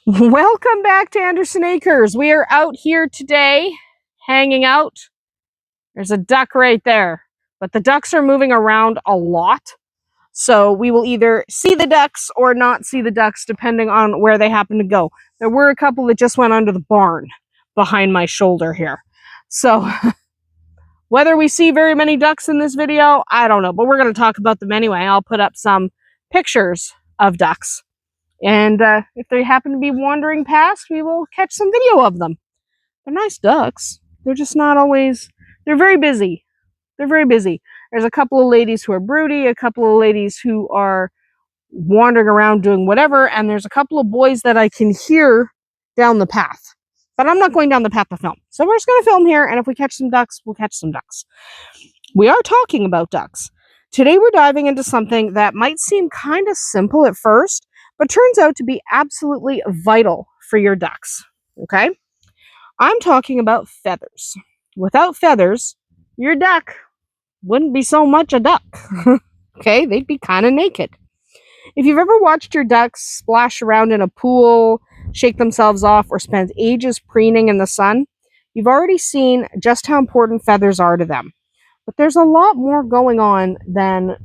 Welcome back to Andersen Acres. We are out here today hanging out. There's a duck right there, but the ducks are moving around a lot. So we will either see the ducks or not see the ducks depending on where they happen to go. There were a couple that just went under the barn behind my shoulder here. So whether we see very many ducks in this video, I don't know, but we're going to talk about them anyway. I'll put up some pictures of ducks. And if they happen to be wandering past, we will catch some video of them. They're nice ducks. They're just not always, they're very busy. They're very busy. There's a couple of ladies who are broody, a couple of ladies who are wandering around doing whatever, and there's a couple of boys that I can hear down the path. But I'm not going down the path to film. So we're just going to film here, and if we catch some ducks, we'll catch some ducks. We are talking about ducks. Today we're diving into something that might seem kind of simple at first, but turns out to be absolutely vital for your ducks, okay? I'm talking about feathers. Without feathers, your duck wouldn't be so much a duck, okay? They'd be kind of naked. If you've ever watched your ducks splash around in a pool, shake themselves off, or spend ages preening in the sun, you've already seen just how important feathers are to them. But there's a lot more going on than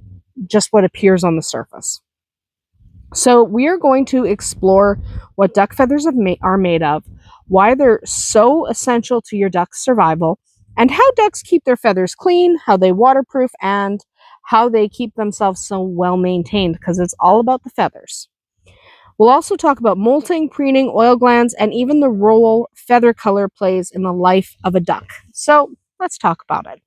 just what appears on the surface. So we are going to explore what duck feathers are made of, why they're so essential to your duck's survival, and how ducks keep their feathers clean, how they waterproof, and how they keep themselves so well maintained, because it's all about the feathers. We'll also talk about molting, preening, oil glands, and even the role feather color plays in the life of a duck. So let's talk about it.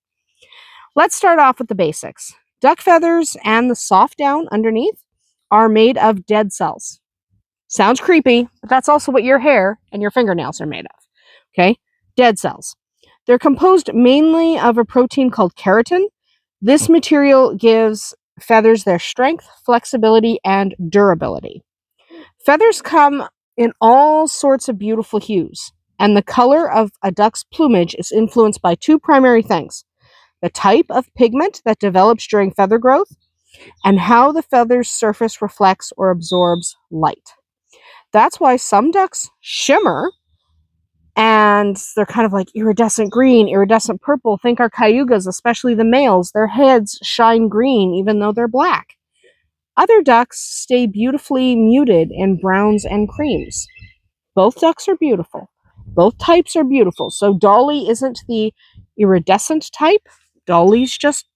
Let's start off with the basics. Duck feathers and the soft down underneath are made of dead cells. Sounds creepy, but that's also what your hair and your fingernails are made of. Okay? Dead cells. They're composed mainly of a protein called keratin. This material gives feathers their strength, flexibility, and durability. Feathers come in all sorts of beautiful hues, and the color of a duck's plumage is influenced by two primary things: the type of pigment that develops during feather growth, and how the feather's surface reflects or absorbs light. That's why some ducks shimmer, and they're kind of like iridescent green, iridescent purple. Think our cayugas, especially the males, their heads shine green even though they're black. Other ducks stay beautifully muted in browns and creams. Both ducks are beautiful. Both types are beautiful. So Dolly isn't the iridescent type. Dolly's just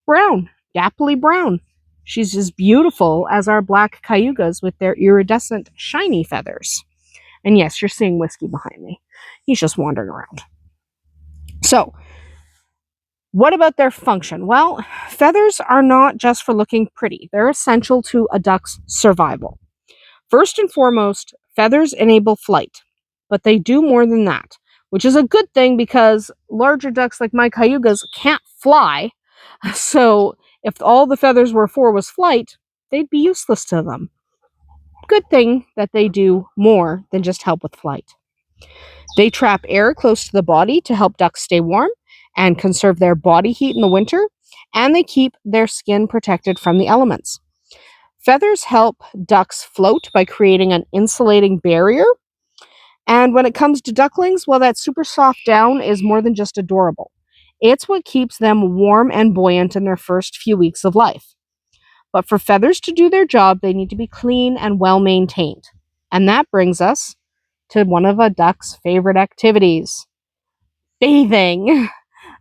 brown, dappley brown. She's as beautiful as our black cayugas with their iridescent, shiny feathers. And yes, you're seeing Whiskey behind me. He's just wandering around. So, what about their function? Well, feathers are not just for looking pretty. They're essential to a duck's survival. First and foremost, feathers enable flight, but they do more than that, which is a good thing because larger ducks like my cayugas can't fly. So if all the feathers were for was flight, they'd be useless to them. Good thing that they do more than just help with flight. They trap air close to the body to help ducks stay warm and conserve their body heat in the winter, and they keep their skin protected from the elements. Feathers help ducks float by creating an insulating barrier. And when it comes to ducklings, well, that super soft down is more than just adorable. It's what keeps them warm and buoyant in their first few weeks of life. But for feathers to do their job, they need to be clean and well maintained. And that brings us to one of a duck's favorite activities: bathing.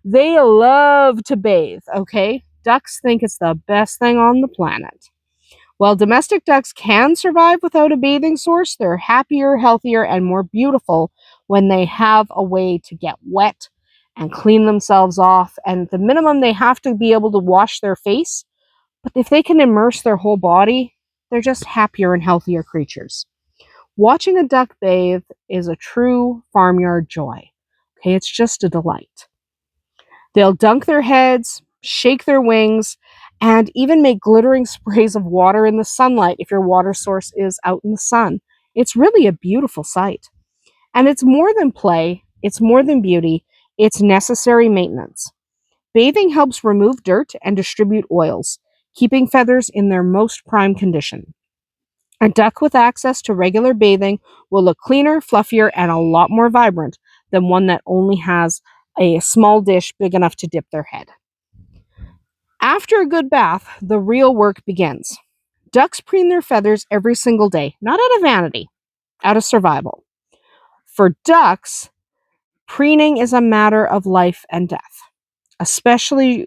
They love to bathe, okay? Ducks think it's the best thing on the planet. While domestic ducks can survive without a bathing source, they're happier, healthier, and more beautiful when they have a way to get wet and clean themselves off. And at the minimum, they have to be able to wash their face. But if they can immerse their whole body, they're just happier and healthier creatures. Watching a duck bathe is a true farmyard joy. Okay, it's just a delight. They'll dunk their heads, shake their wings, and even make glittering sprays of water in the sunlight if your water source is out in the sun. It's really a beautiful sight. And it's more than play, it's more than beauty, it's necessary maintenance. Bathing helps remove dirt and distribute oils, keeping feathers in their most prime condition. A duck with access to regular bathing will look cleaner, fluffier, and a lot more vibrant than one that only has a small dish big enough to dip their head. After a good bath, the real work begins. Ducks preen their feathers every single day, not out of vanity, out of survival. For ducks, preening is a matter of life and death, especially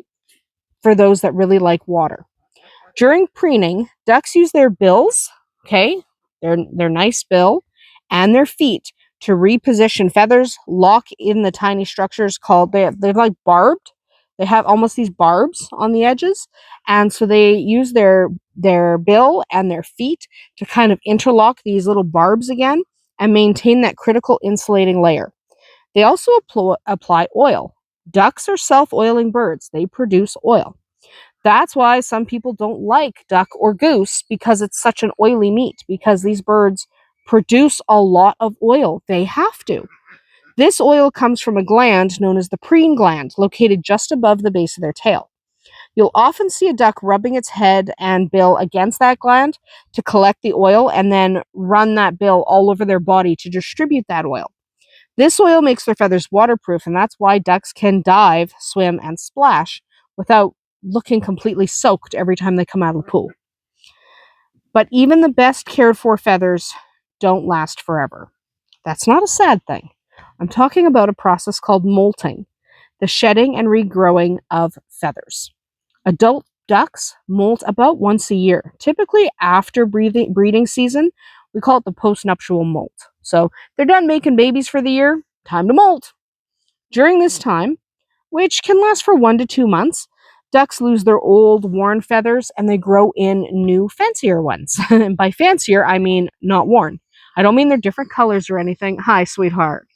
for those that really like water. During preening, ducks use their bills, okay, their nice bill, and their feet to reposition feathers, lock in the tiny structures called, they're like barbed. They have almost these barbs on the edges, and so they use their bill and their feet to kind of interlock these little barbs again and maintain that critical insulating layer. They also apply oil. Ducks are self-oiling birds. They produce oil. That's why some people don't like duck or goose, because it's such an oily meat, because these birds produce a lot of oil. They have to. This oil comes from a gland known as the Preening gland, located just above the base of their tail. You'll often see a duck rubbing its head and bill against that gland to collect the oil and then run that bill all over their body to distribute that oil. This oil makes their feathers waterproof, and that's why ducks can dive, swim, and splash without looking completely soaked every time they come out of the pool. But even the best cared for feathers don't last forever. That's not a sad thing. I'm talking about a process called molting, the shedding and regrowing of feathers. Adult ducks molt about once a year, typically after breeding season. We call it the postnuptial molt. So they're done making babies for the year, time to molt. During this time, which can last for 1 to 2 months, ducks lose their old, worn feathers and they grow in new, fancier ones. And by fancier, I mean not worn. I don't mean they're different colors or anything. Hi, sweetheart.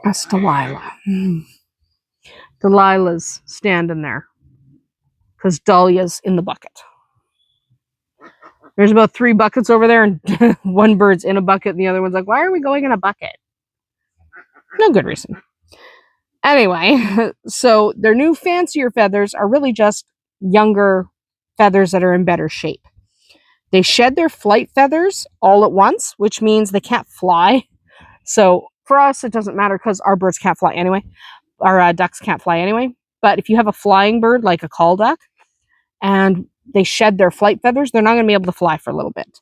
That's Delilah. Delilah's standing there because Dahlia's in the bucket. There's about 3 buckets over there, and one bird's in a bucket, and the other one's like, why are we going in a bucket? No good reason. Anyway, so their new fancier feathers are really just younger feathers that are in better shape. They shed their flight feathers all at once, which means they can't fly. So for us, it doesn't matter because our birds can't fly anyway. Our ducks can't fly anyway. But if you have a flying bird like a call duck and they shed their flight feathers, they're not going to be able to fly for a little bit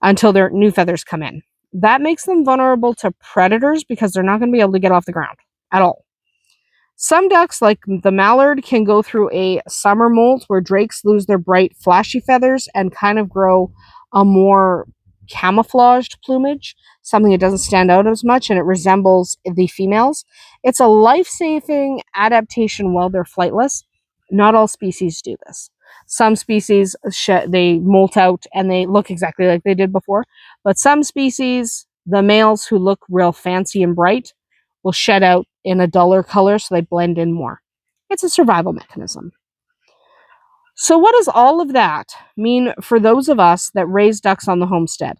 until their new feathers come in. That makes them vulnerable to predators because they're not going to be able to get off the ground at all. Some ducks, like the mallard, can go through a summer molt where drakes lose their bright, flashy feathers and kind of grow a more camouflaged plumage, something that doesn't stand out as much and it resembles the females. It's a life-saving adaptation while they're flightless. Not all species do this. Some species, they molt out and they look exactly like they did before, but some species, the males who look real fancy and bright, will shed out in a duller color so they blend in more. It's a survival mechanism. So what does all of that mean for those of us that raise ducks on the homestead?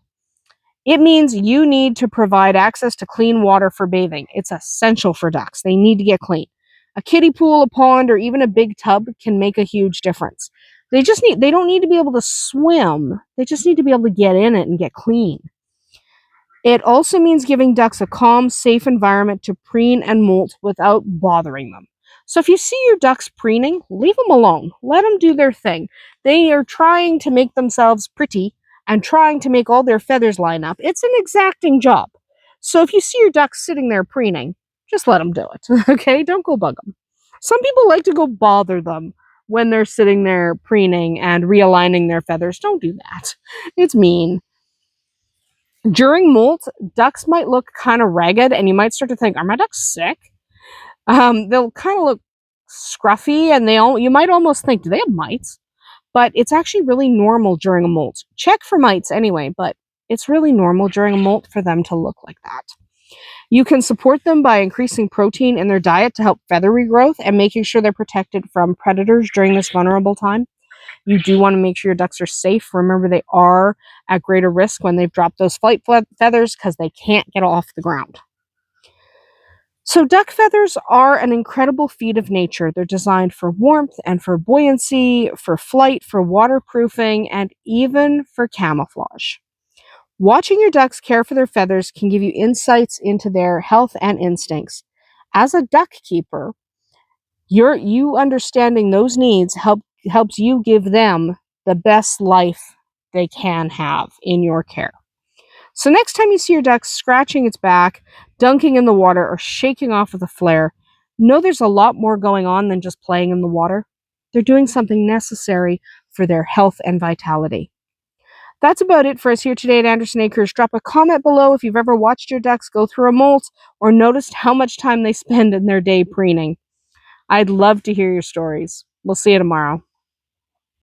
It means you need to provide access to clean water for bathing. It's essential for ducks. They need to get clean. A kiddie pool, a pond, or even a big tub can make a huge difference. They don't need to be able to swim. They just need to be able to get in it and get clean. It also means giving ducks a calm, safe environment to preen and molt without bothering them. So if you see your ducks preening, leave them alone. Let them do their thing. They are trying to make themselves pretty and trying to make all their feathers line up. It's an exacting job. So if you see your ducks sitting there preening, just let them do it, okay? Don't go bug them. Some people like to go bother them when they're sitting there preening and realigning their feathers. Don't do that. It's mean. During molt, ducks might look kind of ragged, and you might start to think, are my ducks sick? They'll kind of look scruffy, and you might almost think, do they have mites? But it's actually really normal during a molt. Check for mites anyway, but it's really normal during a molt for them to look like that. You can support them by increasing protein in their diet to help feather regrowth and making sure they're protected from predators during this vulnerable time. You do want to make sure your ducks are safe. Remember, they are at greater risk when they've dropped those flight feathers because they can't get off the ground. So duck feathers are an incredible feat of nature. They're designed for warmth and for buoyancy, for flight, for waterproofing, and even for camouflage. Watching your ducks care for their feathers can give you insights into their health and instincts. As a duck keeper, you understanding those needs helps you give them the best life they can have in your care. So next time you see your duck scratching its back, dunking in the water, or shaking off with a flare, know there's a lot more going on than just playing in the water. They're doing something necessary for their health and vitality. That's about it for us here today at Andersen Acres. Drop a comment below if you've ever watched your ducks go through a molt or noticed how much time they spend in their day preening. I'd love to hear your stories. We'll see you tomorrow.